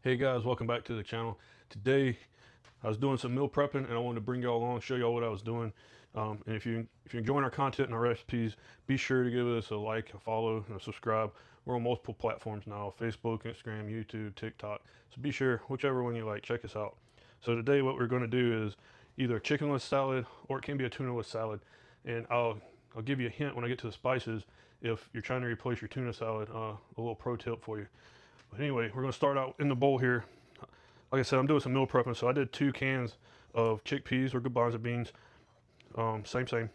Hey guys, welcome back to the channel. Today I was doing some meal prepping and I wanted to bring y'all along, show y'all what I was doing. And if you're enjoying our content and our recipes, be sure to give us a like, a follow, and a subscribe. We're on multiple platforms now: Facebook, Instagram, YouTube, TikTok. So be sure, whichever one you like, check us out. So today what we're going to do is either a chickenless salad or it can be a tuna-less salad. And I'll give you a hint when I get to the spices if you're trying to replace your tuna salad. A little pro tip for you. But anyway, we're going to start out in the bowl here. Like I said, I'm doing some meal prepping, so I did 2 cans of chickpeas or garbanzo beans. Same.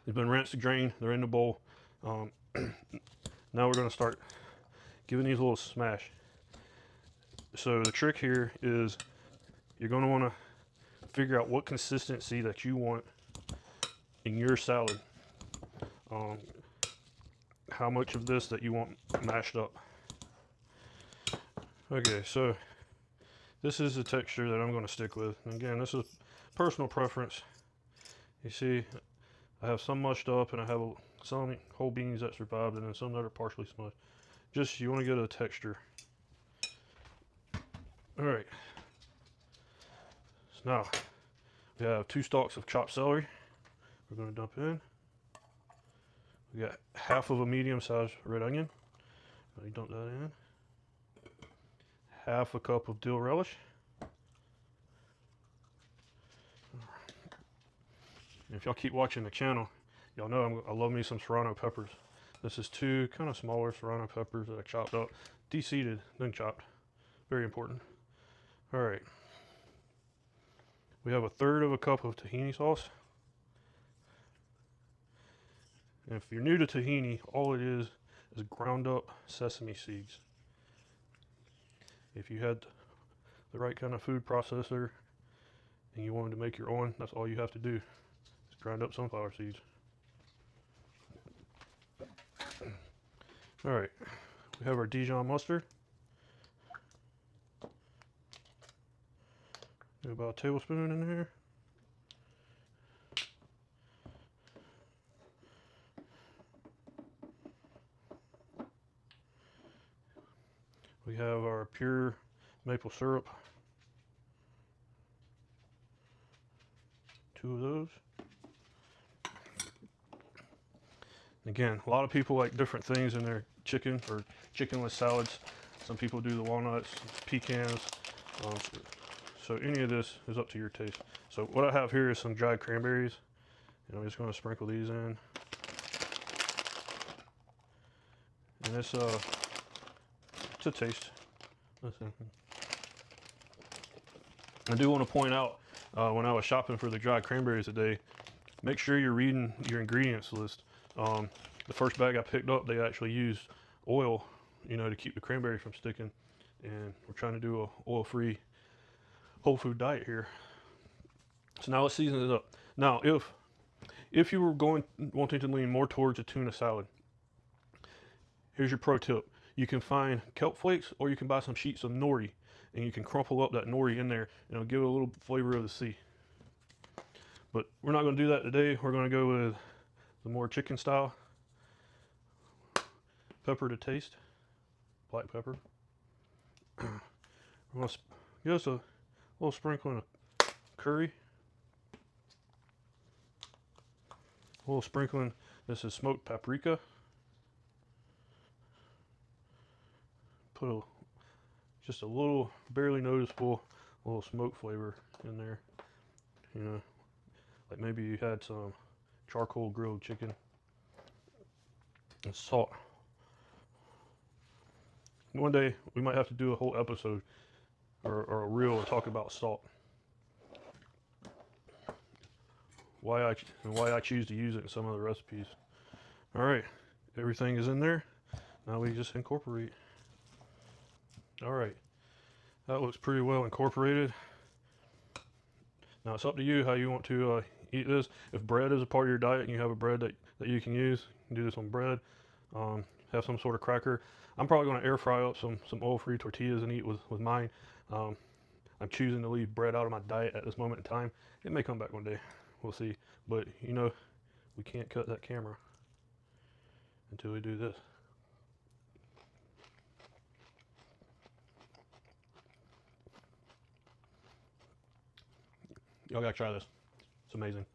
They've been rinsed, drained, they're in the bowl. Now we're going to start giving these a little smash. So the trick here is you're going to want to figure out what consistency that you want in your salad. How much of this that you want mashed up. Okay, so this is the texture that I'm going to stick with. And again, this is personal preference. You see, I have some mushed up and I have some whole beans that survived and then some that are partially smushed. Just, you want to get a texture. Alright. So now, we have 2 stalks of chopped celery. We're going to dump in. We got half of a medium-sized red onion. Let me dump that in. Half a cup of dill relish. And if y'all keep watching the channel, y'all know I love me some serrano peppers. This is 2 kind of smaller serrano peppers that I chopped up, de-seeded, then chopped. Very important. All right. We have 1/3 of a cup of tahini sauce. And if you're new to tahini, all it is ground up sesame seeds. If you had the right kind of food processor and you wanted to make your own, that's all you have to do. Grind up sunflower seeds. All right, we have our Dijon mustard. About a tablespoon in there. We have our pure maple syrup. 2 of those. Again, a lot of people like different things in their chicken or chickenless salads. Some people do the walnuts, pecans. So any of this is up to your taste. So what I have here is some dried cranberries. And I'm just going to sprinkle these in. And it's a taste. Listen. I do want to point out, when I was shopping for the dried cranberries today, make sure you're reading your ingredients list. The first bag I picked up, they actually used oil, to keep the cranberry from sticking. And we're trying to do a oil-free whole food diet here. So now let's season it up. Now, if you were wanting to lean more towards a tuna salad, here's your pro tip. You can find kelp flakes or you can buy some sheets of nori, and you can crumple up that nori in there and it'll give it a little flavor of the sea. But we're not going to do that today. We're going to go with the more chicken style. Pepper to taste. Black pepper. We're going to give us a little sprinkling of curry. A little sprinkling. This is smoked paprika. Put just a little, barely noticeable, little smoke flavor in there. Like maybe you had some charcoal grilled chicken. And salt. One day we might have to do a whole episode or a reel to talk about salt. Why I choose to use it in some of the recipes. All right, everything is in there. Now we just incorporate. All right, that looks pretty well incorporated. Now it's up to you how you want to eat this. If bread is a part of your diet and you have a bread that you can use, you can do this on bread. Have some sort of cracker. I'm probably going to air fry up some oil-free tortillas and eat with mine. I'm choosing to leave bread out of my diet at this moment in time. It may come back one day. We'll see. But we can't cut that camera until we do this. Y'all gotta try this. It's amazing.